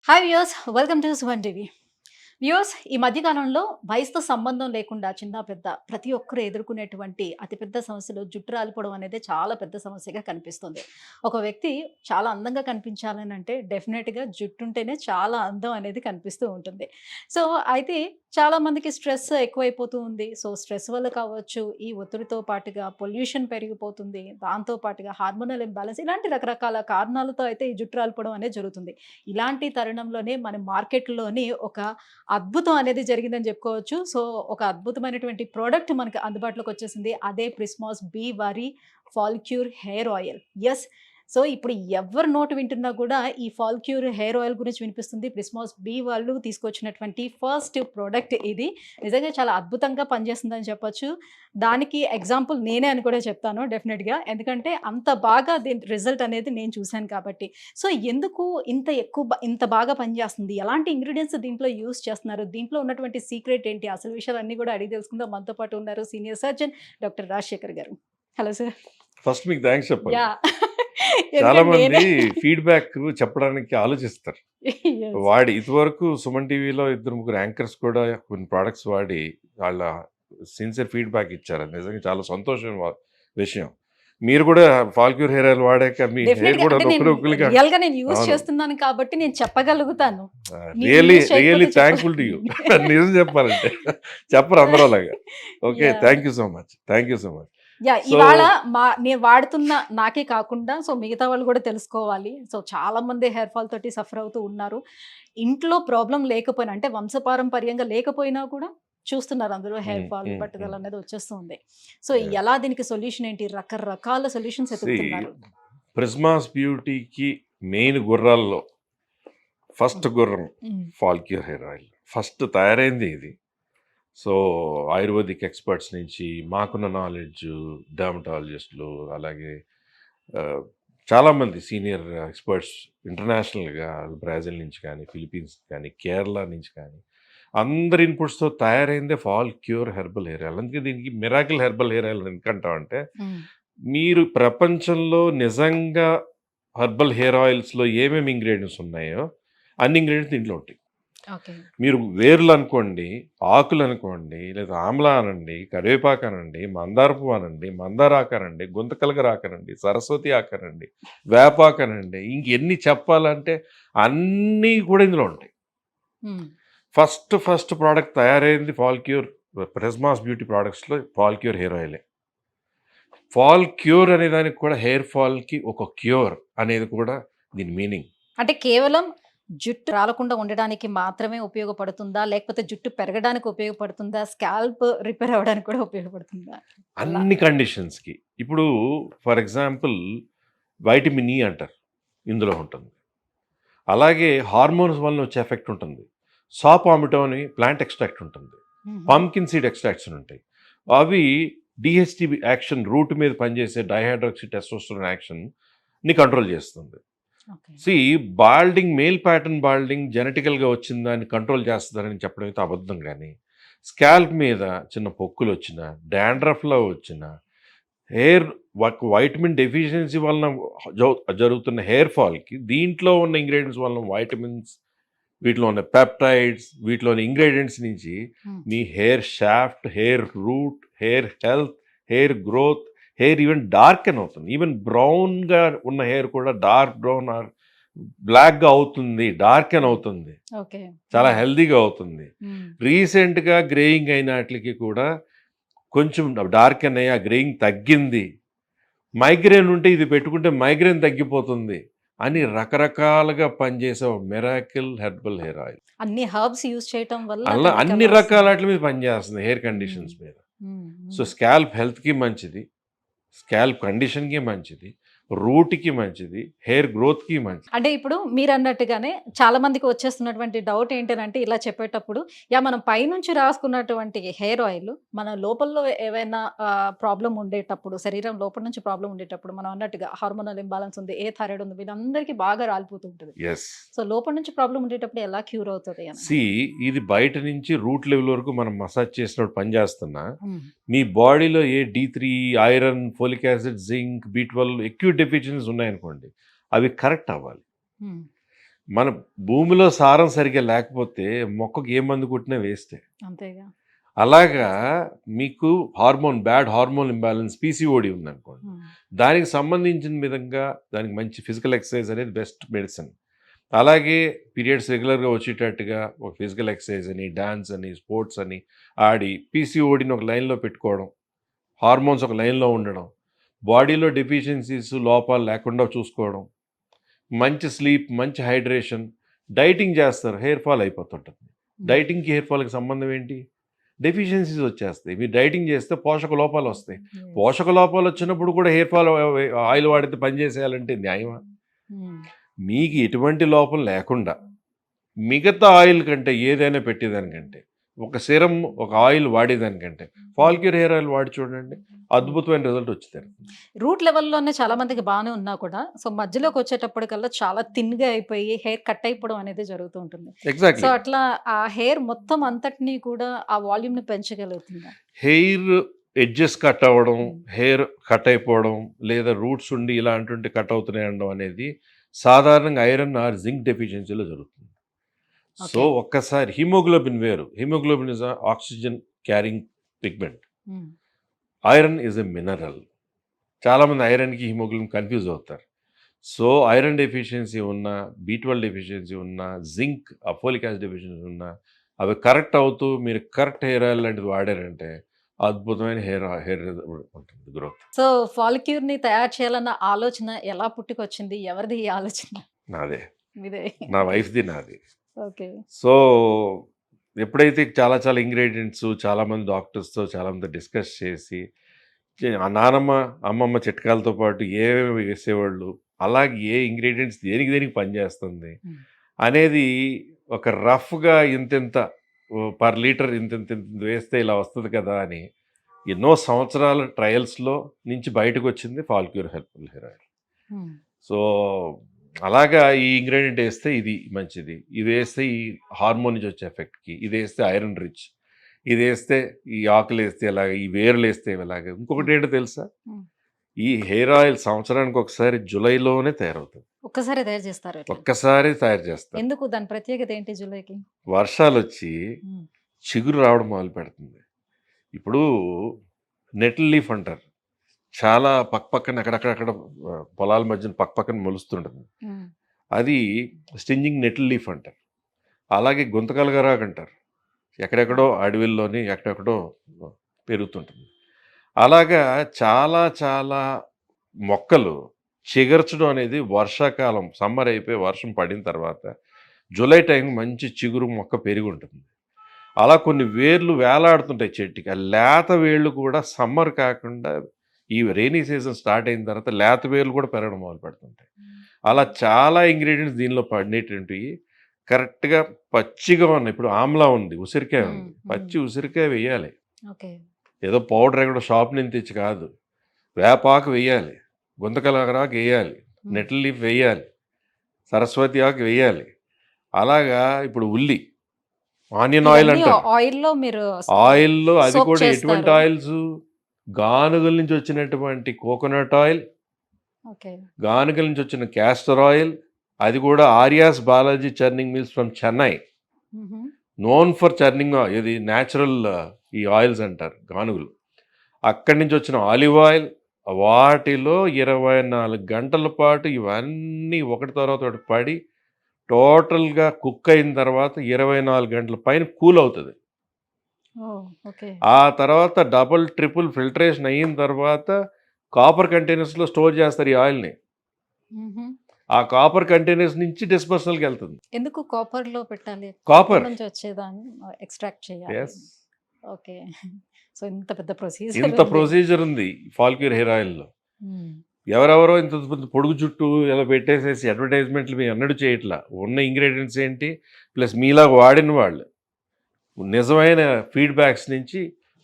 Hi viewers, welcome to Suman TV. Viewers, ఈ మధ్య కాలంలో వయసుతో సంబంధం లేకుండా చిన్న పెద్ద ప్రతి ఒక్కరు ఎదుర్కొనేటువంటి అతిపెద్ద సమస్యలు జుట్టు రాలిపోవడం అనేది చాలా పెద్ద సమస్యగా కనిపిస్తుంది. ఒక వ్యక్తి చాలా అందంగా కనిపించాలని అంటే డెఫినెట్‌గా జుట్టు ఉంటేనే చాలా అందం అనేది కనిపిస్తూ ఉంటుంది. సో, అయితే చాలా మందికి స్ట్రెస్ ఎక్కువైపోతూ ఉంది. సో, స్ట్రెస్ వల్ల కావచ్చు, ఈ ఒత్తిడితో పాటుగా పొల్యూషన్ పెరిగిపోతుంది. దాంతో పాటుగా హార్మోనల్ ఇంబాలెన్స్ ఇలాంటి రకరకాల కారణాలతో అయితే ఈ జుట్టు రాలిపోవడం అనేది జరుగుతుంది. ఇలాంటి తరుణంలోనే మన మార్కెట్‌లోని ఒక అద్భుతం అనేది జరిగిందని చెప్పుకోవచ్చు. సో, ఒక అద్భుతమైనటువంటి ప్రొడక్ట్ మనకు అందుబాటులోకి వచ్చేసింది. అదే Prismas Beauty Folicure hair oil. Yes. So, ఇప్పుడు ఎవరి నోట వింటున్నా కూడా ఈ ఫాలిక్యూర్ హెయిర్ ఆయిల్ గురించి వినిపిస్తుంది. ప్రిస్మాస్ బీ వాళ్ళు తీసుకొచ్చినటువంటి ఫస్ట్ ప్రొడక్ట్ ఇది. నిజంగా చాలా అద్భుతంగా పనిచేస్తుందని చెప్పొచ్చు. దానికి ఎగ్జాంపుల్ నేనే అని కూడా చెప్తాను డెఫినిట్‌గా. ఎందుకంటే అంత బాగా దీని రిజల్ట్ అనేది నేను చూసాను కాబట్టి. సో, ఎందుకు ఇంత బాగా పనిచేస్తుంది? ఎలాంటి ఇంగ్రీడియెంట్స్ దీంట్లో యూజ్ చేస్తున్నారు? దీంట్లో ఉన్నటువంటి సీక్రెట్ ఏంటి? అసలు విషయాలన్నీ కూడా అడిగి తెలుసుకుందాం. మనతో పాటు ఉన్నారు సీనియర్ సర్జన్ డాక్టర్ రాజశేఖర్ గారు. Hello sir. ఫస్ట్ మీకు థాంక్స్ చెప్పాలి. యాహ్! చాలా ఎందుకంటే మంది నేనే ఫీడ్‌బ్యాక్ చెప్పడానికి ఆలోచిస్తారు. యెస్. ఇదివరకు సుమన్ టీవీలో ఇద్దరు, ముగ్గురు యాంకర్స్ కూడా కొన్ని ప్రొడక్ట్స్ వాడి వాళ్ళ సిన్సియర్ ఫీడ్‌బ్యాక్ ఇచ్చారు. అది నిజంగా చాలా సంతోషమైన విషయం. మీరు కూడా ఫాల్క్యూర్ హెయిర్ ఆయిల్ వాడాక మీ హెయిర్ డెఫినిట్‌గా కూడా అంటే నేను నొక్కులుగా రియల్‌గా నేను యూజ్ అవును. చేస్తున్నాను కాబట్టి నేను చెప్పగలుగుతాను. మీరు రియల్లీ యూజ్ రియల్లీ చేయకపోతే థాంక్‌ఫుల్ టు యూ. నిజం చెప్పాలంటే చెప్పరు అందరూ అలాగా. Okay. Yeah! Thank you so much. Thank you so much. Yeah! So ఇవాళ నేను వాడుతున్న నాకే కాకుండా సో, మిగతా వాళ్ళు కూడా తెలుసుకోవాలి. సో, చాలామంది హెయిర్ ఫాల్ తోటి సఫర్ అవుతూ ఉన్నారు. ఇంట్లో ప్రాబ్లమ్ లేకపోయినా అంటే వంశపారంపర్యంగా లేకపోయినా కూడా చూస్తున్నారు అందరూ హెయిర్ హ్మ్. ఫాల్, హ్మ్. పట్టుదల హ్మ్. అనేది వచ్చేస్తూ ఉంది. So, yeah! ఎలా దీనికి సొల్యూషన్ ఏంటి? రకరకాల సొల్యూషన్స్ సీ ఎతుకుతున్నారు. ప్రిస్మాస్ బ్యూటీకి మెయిన్ గుర్రాల్లో ఫస్ట్ హ్మ్. గుర్రం హ్మ్. ఫాల్క్యూర్ హెయిర్ ఆయిల్. ఫస్ట్ తయారైంది ఇది. సో, ఆయుర్వేదిక్ ఎక్స్‌పర్ట్స్ నుంచి మాకున్న నాలెడ్జ్ డెర్మటాలజిస్టులు అలాగే ఆహ్, చాలామంది సీనియర్ ఎక్స్‌పర్ట్స్ ఇంటర్నేషనల్‌గా బ్రెజిల్ నుంచి కానీ, ఫిలిప్పీన్స్ కానీ, కేరళ నుంచి కానీ అందరి ఇన్‌పుట్స్‌తో తయారైందే ఫాల్క్యూర్ హెర్బల్ హెయిర్ ఆయిల్. అందుకే దీనికి మిరాకిల్ హెర్బల్ హెయిర్ ఆయిల్ అని ఎందుకంటామంటే, హ్మ్. మీరు ప్రపంచంలో నిజంగా హెర్బల్ హెయిర్ ఆయిల్స్‌లో ఏమేమి ఇంగ్రీడియెంట్స్ ఉన్నాయో అన్ని ఇంగ్రీడియెంట్స్ దీంట్లో ఉంటాయి. ఓకే. మీరు వేర్లనుకోండి, ఆకులనుకోండి, లేదా ఆమ్లా అనండి, కరివేపాకు అనండి, మందార పువ్వు అనండి, మందారాకు అనండి, గుంతకలగరాకు అనండి, సరస్వతి ఆకు అనండి, వేపాకు అనండి, ఇంకెన్ని చెప్పాలంటే అన్నీ కూడా ఇందులో ఉంటాయి. హ్మ్. ఫస్ట్ ప్రోడక్ట్ తయారైంది ఫాల్క్యూర్ ప్రిస్మాస్ బ్యూటీ ప్రొడక్ట్స్‌లో ఫాల్క్యూర్ హెయిర్ ఆయిలే. ఫాల్ క్యూర్ అనే దానికి కూడా హెయిర్ ఫాల్‌కి ఒక క్యూర్ అనేది కూడా దీని మీనింగ్. అంటే కేవలం జుట్టు రాలకుండా ఉండడానికి మాత్రమే ఉపయోగపడుతుందా? లేకపోతే జుట్టు పెరగడానికి ఉపయోగపడుతుందా? స్కాల్ప్ రిపేర్ అవ్వడానికి కూడా ఉపయోగపడుతుందా? అలా. అన్ని కండిషన్స్‌కి. ఇప్పుడు ఫర్ ఎగ్జాంపుల్ వైటమిన్ ఇ అంటారు. ఇందులో ఉంటుంది. అలాగే హార్మోన్స్ వలన వచ్చే ఎఫెక్ట్ ఉంటుంది. సాపామిటో అని ప్లాంట్ ఎక్స్ట్రాక్ట్ ఉంటుంది. హుహు. పంకిన్ సీడ్ ఎక్స్ట్రాక్ట్స్ ఉంటాయి. అవి డీహెచ్‌టీ యాక్షన్ రూట్ మీద పనిచేసే డైహైడ్రాక్సీ టెస్టోస్టెరోన్ యాక్షన్‌ని కంట్రోల్ చేస్తుంది. ఓకే. మేల్ ప్యాటర్న్ బాల్డింగ్ జెనెటికల్‌గా వచ్చిందాన్ని కంట్రోల్ చేస్తదని చెప్పడం అయితే అబద్ధం గానీ, స్కాల్ప్ మీద చిన్న పొక్కులొచ్చినా, డాండ్రఫ్‌లో వచ్చినా, హెయిర్ వైటమిన్ డెఫిషియన్సీ వలన జ జరుగుతున్న హెయిర్ ఫాల్‌కి దీంట్లో ఉన్న ఇంగ్రీడియెంట్స్ వలన వైటమిన్స్, వీటిలో ఉన్న పెప్టైడ్స్, వీటిలోని ఇంగ్రీడియెంట్స్ నుంచి హ్మ్. మీ hair shaft, hair root, hair health, hair growth, hair even darken అవుతుంది. ఈవెన్ బ్రౌన్‌గా ఉన్న హెయిర్ కూడా డార్క్ బ్రౌన్ ఆర్ బ్లాక్‌గా అవుతుంది. డార్కెన్ అవుతుంది. ఓకే. చాలా హ్మ్. హెల్తీగా అవుతుంది. హ్మ్. రీసెంట్‌గా గ్రేయింగ్ అయిన ఆట్లికి కూడా కొంచెం డార్కెన్ అయ్యి ఆ గ్రేయింగ్ తగ్గింది. మైగ్రేన్ ఉంటే ఇది పెట్టుకుంటే మైగ్రేన్ తగ్గిపోతుంది అని రకరకాలుగా పనిచేసే ఒక మిరాకిల్ హెర్బల్ హెయిర్ ఆయిల్. అన్ని హెర్బ్స్ యూజ్ చేయటం వల్ల అలా అన్ని దీనికలా రకాల వస్తుంది. ఆట్ల మీద పనిచేస్తుంది హెయిర్ హ్మ్. కండిషన్స్ మీద. హ్మ్. సో, హ్మ్. స్కాల్ప్ హెల్త్‌కి మంచిది. స్కాల్ప్ కండిషన్‌కి మంచిది. రూట్‌కి మంచిది. హెయిర్ గ్రోత్‌కి మంచిది. అంటే ఇప్పుడు మీరన్నట్టుగానే చాలా మందికి వచ్చేస్తున్నటువంటి డౌట్ ఏంటనంటే ఇలా చెప్పేటప్పుడు, మనం పైనుంచి రాసుకున్నటువంటి హెయిర్ ఆయిల్ మన లోపల్లో ఏవైనా ప్రాబ్లమ్ ఉండేటప్పుడు, శరీరం లోపల నుంచి ప్రాబ్లమ్ ఉండేటప్పుడు మనం అన్నట్టుగా హార్మోనల్ ఇంబాలెన్స్ ఉంది, ఏ థైరాయిడ్ ఉంది, వీళ్ళందరికీ బాగా రాలిపోతూ ఉంటది. యెస్. సో, లోపల నుంచి ప్రాబ్లమ్ ఉండేటప్పుడు ఎలా క్యూర్ అవుతది అని? సీ ఇది బయట నుంచి రూట్ లెవెల్ వరకు మనం మసాజ్ చేసినప్పుడు పనిచేస్తున్నా, హ్మ్. మీ బాడీలో ఏ D3, iron, folic acid, zinc, B12 acute deficiencies ఉన్నాయనుకోండి, అవి కరెక్ట్ అవ్వాలి. హ్మ్. మన భూమిలో సారం సరిగ్గా లేకపోతే మొక్కకి ఏ మందు కొట్టినా వేస్తే. అంతేగా. అలాగా మీకు బ్యాడ్ హార్మోన్ ఇంబ్యాలెన్స్ పీసీఓడి ఉందనుకోండి. హ్మ్. దానికి సంబంధించిన విధంగా దానికి మంచి ఫిజికల్ ఎక్సర్సైజ్ అనేది బెస్ట్ మెడిసిన్. అలాగే పీరియడ్స్ రెగ్యులర్‌గా వచ్చేటట్టుగా ఒక ఫిజికల్ ఎక్సర్సైజ్ అని, డాన్స్ అని, స్పోర్ట్స్ అని ఆడి పీసీఓడిని ఒక లైన్‌లో పెట్టుకోవడం. హార్మోన్స్ ఒక లైన్‌లో ఉండడం. బాడీలో డెఫిషియన్సీస్, లోపాలు లేకుండా చూసుకోవడం. మంచి స్లీప్, మంచి హైడ్రేషన్, డైటింగ్ చేస్తారు. హెయిర్ ఫాల్ అయిపోతుంటుంది. హ్మ్. డైటింగ్‌కి, హెయిర్ ఫాల్‌కి సంబంధం ఏంటి? డెఫిషియన్సీస్ వచ్చేస్తాయి. మీరు డైటింగ్ చేస్తే పోషక లోపాలు వస్తాయి. యెస్. పోషక లోపాలు వచ్చినప్పుడు కూడా హెయిర్ ఫాల్ ఆయిల్ వాడితే పని చేసేయాలంటే న్యాయమా? హ్మ్. మీకు ఎటువంటి లోపం లేకుండా మిగతా ఆయిల్ కంటే ఏదైనా పెట్టేదానికంటే ఒక సిరం, ఒక ఆయిల్ వాడేదానికంటే ఫాల్క్యూర్ హెయిర్ ఆయిల్ వాడి చూడండి. అద్భుతమైన రిజల్ట్ వచ్చింది. రూట్ లెవెల్‌లోనే చాలా మందికి బానే ఉన్నా కూడా సో, మధ్యలోకి వచ్చేటప్పటికల్లా చాలా థిన్‌గా అయిపోయి హెయిర్ కట్ అయిపోవడం అనేది జరుగుతూ ఉంటుంది. So, exactly. అట్లా ఆ హెయిర్ మొత్తం అంతటిని కూడా ఆ వాల్యూమ్‌ని పెంచగలుగుతుందా? హెయిర్ ఎడ్జెస్ కట్ అవ్వడం, హ్మ్. హెయిర్ కట్ అయిపోవడం, లేదా రూట్స్ ఉండి ఇలాంటి కట్ అవుతున్నాయి అనడం అనేది సాధారణంగా ఐరన్ ఆర్ జింక్ డెఫిషియన్సీలో జరుగుతుంది. So, okay. ఒక్కసారి హిమోగ్లోబిన్ వేరు. Haemoglobin is oxygen carrying pigment. Hmm. Iron is a mineral. చాలామంది ఐరన్‌కి, హిమోగ్లోబిన్ కన్‌ఫ్యూజ్ అవుతారు. సో, ఐరన్ డెఫిషియన్సీ ఉన్నా, బి12 డెఫిషియన్సీ ఉన్నా, జింక్, ఫోలిక్ యాసిడ్ డెఫిషియన్సీ ఉన్నా, అవి కరెక్ట్ అవుతూ మీరు కరెక్ట్ హెయిర్ ఆయిల్ లాంటిది వాడారంటే అద్భుతమైన హెయిర్ ఉంటుంది గ్రోత్. సో, ఫాలిక్యూర్‌ని తయారు చేయాలన్న ఆలోచన ఎలా పుట్టుకొచ్చింది? ఎవరిది ఈ ఆలోచన? నాదే. మీదే. నా వైఫ్‌ది నాది. ఓకే. సో, ఎప్పుడైతే చాలా చాలా ఇంగ్రీడియెంట్స్ చాలామంది డాక్టర్స్‌తో చాలామంది డిస్కస్ చేసి ఆ నానమ్మ, అమ్మమ్మ చిట్కాలతో పాటు ఏవేవి వేసేవాళ్ళు, అలాగే ఏ ఇంగ్రీడియెంట్స్ దేనికి దేనికి పనిచేస్తుంది హ్మ్. అనేది ఒక రఫ్‌గా ఇంతింత పర్ లీటర్ ఇంతింత వేస్తే ఇలా వస్తది కదా అని ఎన్నో సంవత్సరాల ట్రయల్స్‌లో నుంచి బయటకొచ్చింది ఫాల్క్యూర్ హెర్బల్ హెయిర్ ఆయిల్. హ్మ్. సో, అలాగా ఈ ఇంగ్రీడియంట్ ఏస్తే ఇది మంచిది. ఇదేస్తే ఈ హార్మోన్ నుంచి వచ్చే ఎఫెక్ట్‌కి, ఇదేస్తే ఐరన్ రిచ్, ఇదేస్తే ఈ ఆకులేస్తే ఇలాగ, ఈ వేర్లేస్తే ఇలాగ. ఇంకొకటేంటో తెలుసా? హ్మ్. ఈ హెయిర్ ఆయిల్ సంవత్సరానికి ఒకసారి జులైలోనే తయారవుతుంది. ఒక్కసారే తయారు చేస్తారా ఇట్లా? ఒక్కసారి తయారు చేస్తారు. ఎందుకు దాని ప్రత్యేకత ఏంటి జులైకి? వర్షాలొచ్చి హ్మ్. చిగురు రావడం మొదలుపెడుతుంది. ఇప్పుడు నెటిల్ లీఫ్ అంటారు. చాలా పక్కపక్కన అక్కడక్కడక్కడ పొలాల మధ్యన పక్కపక్కన మొలుస్తుంటుంది. హ్మ్. అది స్టింజింగ్ నెటిల్ లీఫ్ అంటారు. అలాగే గుంతకలగరాకు అంటారు. ఎక్కడెక్కడో అడవిల్లోని ఎక్కడెక్కడో పెరుగుతుంటుంది. అలాగా చాలా చాలా మొక్కలు చిగర్చడం అనేది వర్షాకాలం సమ్మర్ అయిపోయి వర్షం పడిన తర్వాత జూలై టైం మంచి చిగురు మొక్క పెరిగి ఉంటుంది. అలా కొన్ని వేర్లు వేలాడుతుంటాయి చెట్టుకి. ఆ లేత వేళ్ళు కూడా సమ్మర్ కాకుండా ఈ రెయినీ సీజన్ స్టార్ట్ అయిన తర్వాత లేత వేర్లు కూడా పెరగడం మొదలుపెడుతుంటాయి. అలా చాలా ఇంగ్రీడియెంట్స్ దీనిలో పడినటువంటివి కరెక్ట్‌గా పచ్చిగా ఉన్నాయి. ఇప్పుడు ఆమ్లా ఉంది, ఉసిరికాయ హ్మ్. ఉంది. హ్మ్. పచ్చి ఉసిరికాయ వేయాలి. ఓకే. ఏదో పౌడర్ ఎక్కడో షాప్ నుంచి తెచ్చి కాదు. వేపాకు వేయాలి, గుంతకలగరాకు వేయాలి, హ్మ్. నెటిల్ లీఫ్ వేయాలి, సరస్వతి ఆకు వేయాలి. అలాగా ఇప్పుడు ఉల్లి, ఆనియన్ ఆయిల్ ఇవన్నీ అంటారు. ఆయిల్‌లో మీరు ఆయిల్‌లో అది సోక్ కూడా ఎటువంటి చేస్తారు. ఆయిల్స్? గానుగల నుంచి వచ్చినటువంటి కోకోనట్ ఆయిల్, ఓకే. గానుగల నుంచి వచ్చిన క్యాస్టర్ ఆయిల్, అది కూడా Aryas Balaji churning mills from Chennai. హుహు. నోన్ ఫర్ చర్నింగ్ ఇది న్యాచురల్ ఈ ఆయిల్స్ అంటారు గానుగలు. అక్కడి నుంచి వచ్చిన ఆలివ్ ఆయిల్, వాటిలో 24 గంటల పాటు ఇవన్నీ ఒకటి తర్వాత ఒకటి పడి టోటల్‌గా కుక్ అయిన తర్వాత 24 గంటల పైన కూల్ అవుతది. ఓహ్! ఓకే. ఆ తర్వాత డబుల్, ట్రిపుల్ ఫిల్టరేషన్ అయిన తర్వాత కాపర్ కంటైనర్స్‌లో స్టోర్ చేస్తారు ఈ ఆయిల్‌ని. హుహు. ఆ కాపర్ కంటైనర్స్ నుంచి డిస్పర్సల్‌కెళ్తుంది. ఎందుకు కాపర్‌లో పెట్టాలి? Copper copper. నుంచి వచ్చేదాన్ని ఎక్స్ట్రాక్ట్ చేయాలి. యెస్. ఓకే. సో, ఇంత పెద్ద ప్రొసీజర్ ఇంత ఉంది. ప్రొసీజర్ ఉంది ఫాల్క్యూర్ హెయిర్ ఆయిల్‌లో. హ్మ్. ఎవరెవరో ఇంత పొడుగు జుట్టు ఇలా పెట్టేసేసి అడ్వర్టైజ్మెంట్లు మేము ఎన్నడూ చేయట్లా. ఉన్న ఇంగ్రీడియెంట్స్ ఏంటి, ప్లస్ మీలాగా వాడిన వాళ్ళు నిజమైన ఫీడ్‌బ్యాక్స్ నుంచి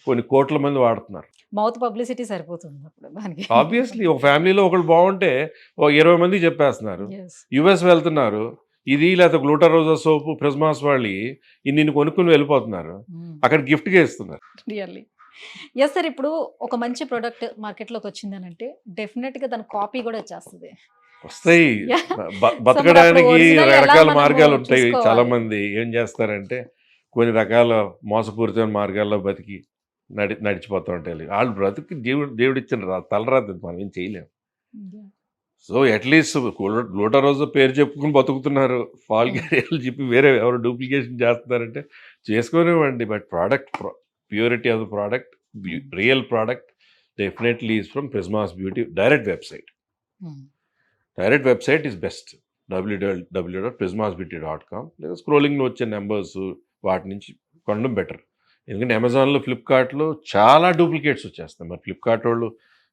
కొన్ని కోట్ల మంది వాడుతున్నారు. మౌత్ పబ్లిసిటీ సరిపోతుంది అప్పుడు దానికి. ఆబ్వియస్లీ ఒక ఫ్యామిలీలో ఒకళ్ళు బాగుంటే ఓ 20 మందికి చెప్పేస్తున్నారు. యెస్. యూఎస్ వెళ్తున్నారు. ఇది లేకపోతే గ్లూటారోజా సోపు, ప్రిజ్మాస్ వాళ్ళి ఇన్నిన్ని కొనుక్కొని వెళ్ళిపోతున్నారు. హ్మ్. అక్కడ గిఫ్ట్‌గా ఇస్తున్నారు. రియల్లీ. Yes sir. ఇప్పుడు ఒక మంచి ప్రొడక్ట్ మార్కెట్‌లోకి వచ్చిందనంటే డెఫినిట్‌గా దాని కాపీ కూడా వచ్చేస్తది. వస్తాయి. యాహ్! సో, మరి అప్పుడు బతకడానికి ఒరిజినల్ ఎలా రకరకాల మనము మార్గాలు ఉంటాయి. చూసుకోవాలి? చాలామంది ఏం చేస్తారంటే, కొన్ని రకాల మోసపూరితమైన మార్గాల్లో బతికి నడిచిపోతూ ఉంటాయి. ఆళ్ళు బ్రతుకు దేవుడిచ్చిన తలరాత, మనం ఏం చేయలేం. యాహ్! సో, అట్‌లీస్ట్ గ్లూటా రోజో పేరు చెప్పుకొని బతుకుతున్నారు. ఫాల్ హ్మ్. క్యారియర్లు చెప్పి వేరే ఎవరో డూప్లికేషన్ చేస్తున్నారంటే చేసుకోనివ్వండి. But purity of the product, hmm. Real product definitely is from Prismas Beauty direct website. Hmm. Direct website is best. www.prismasbeauty.com లేదా స్క్రోలింగ్‌లో వచ్చే నంబర్స్ వాటి నుంచి కొనడం బెటర్. ఎందుకంటే అమెజాన్‌లో, ఫ్లిప్‌కార్ట్‌లో చాలా డూప్లికేట్స్ వచ్చేస్తాయి. మరి ఫ్లిప్‌కార్ట్ వోళ్ళు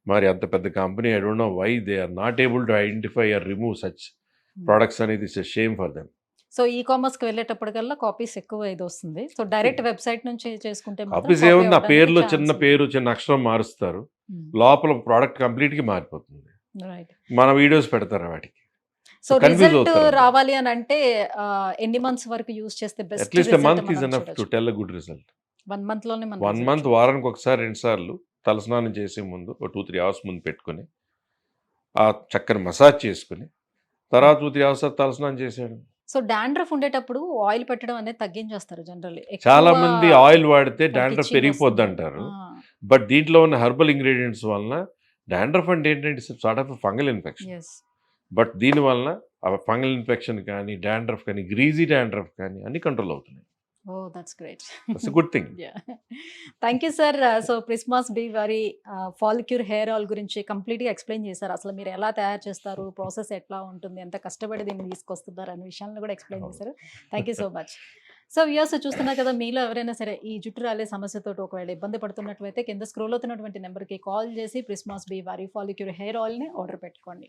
మరి అంత పెద్ద company, I don't know why they are not able to identify or remove such hmm. Products అనేది. It's a shame for them. So, కామర్స్‌కి వెళ్ళేటప్పటికల్లా కాపీస్ ఎక్కువ ఇదొస్తుంది. సో, డైరెక్ట్ వెబ్‌సైట్ నుంచి చేసుకుంటే మాత్రం కాపీస్ కాపీ ఏముంది, ఆ అవ్వడానికి పేరులో ఛాన్స్ చిన్న ఉంది. పేరు, చిన్న అక్షరం మారుస్తారు. హ్మ్. లోపల ప్రోడక్ట్ కంప్లీట్‌గా మారిపోతుంది. రైట్. మన వీడియోస్ పెడతారు వాటికి. సో, కన్‌ఫ్యూజ్ రిజల్ట్ అవుతారు. రావాలి అనంటే ఎన్ని మంత్స్ వరకు యూజ్ చేస్తే best at least a result month is మనం ఎనఫ్ టు చూడొచ్చు? Tell a good result. 1 మంత్‌లోనే మనం 1 రిజల్ట్ మంత్ చూడొచ్చు. వారానికి ఒకసారి, 2 సార్లు తలస్నానం చేసే ముందు ఓ 2, 3 అవర్స్ ముందు పెట్టుకొని, ఆ చక్కని మసాజ్ చేసుకొని, హ్మ్. తర్వాత 2, 3 అవర్స్ తలస్నానం చేసేయడం. సో, డాండ్రఫ్ ఉండేటప్పుడు ఆయిల్ పెట్టడం అనేది తగ్గించేస్తారు జనరల్లీ. ఎక్కువ చాలామంది ఆయిల్ వాడితే వాళ్ళకి డాండ్రఫ్ ఇచ్చింగ్ వస్తుంది. పెరిగిపోద్దంటారు. ఆ! బట్ దీంట్లో ఉన్న హెర్బల్ ఇంగ్రీడియెంట్స్ వలన డాండ్రఫ్ అంటే ఏంటంటే it's sort of fungal infection. Yes. But దీని వలన ఆ ఫంగల్ ఇన్ఫెక్షన్ కానీ, డాండ్రఫ్ కానీ, గ్రీజీ డాండ్రఫ్ కానీ అన్నీ కంట్రోల్ అవుతున్నాయి. Oh! That's great. That's a good thing. Yeah! Thank you sir. So, Prismas Beauty Folicure hair oil గురించి కంప్లీట్‌గా ఎక్స్‌ప్లెయిన్ చేశారు. అసలు మీరు ఎలా తయారు చేస్తారు? ప్రాసెస్ ఎట్లా ఉంటుంది? ఎంత కష్టపడి దీన్ని తీసుకొస్తున్నారు అనే విషయాలను కూడా ఎక్స్‌ప్లెయిన్ అవును. చేశారు. Thank you so much. So, viewers చూస్తున్నారు కదా! మీలో ఎవరైనా సరే ఈ జుట్టు రాలే సమస్యతోటి ఒకవేళ ఇబ్బంది పడుతున్నట్లయితే కింద స్క్రోల్ అవుతున్నటువంటి నంబర్‌కి కాల్ చేసి ప్రిస్మాస్ బీ వారి ఫాలిక్యూర్ హెయిర్ ఆయిల్‌ని ఆర్డర్ పెట్టుకోండి.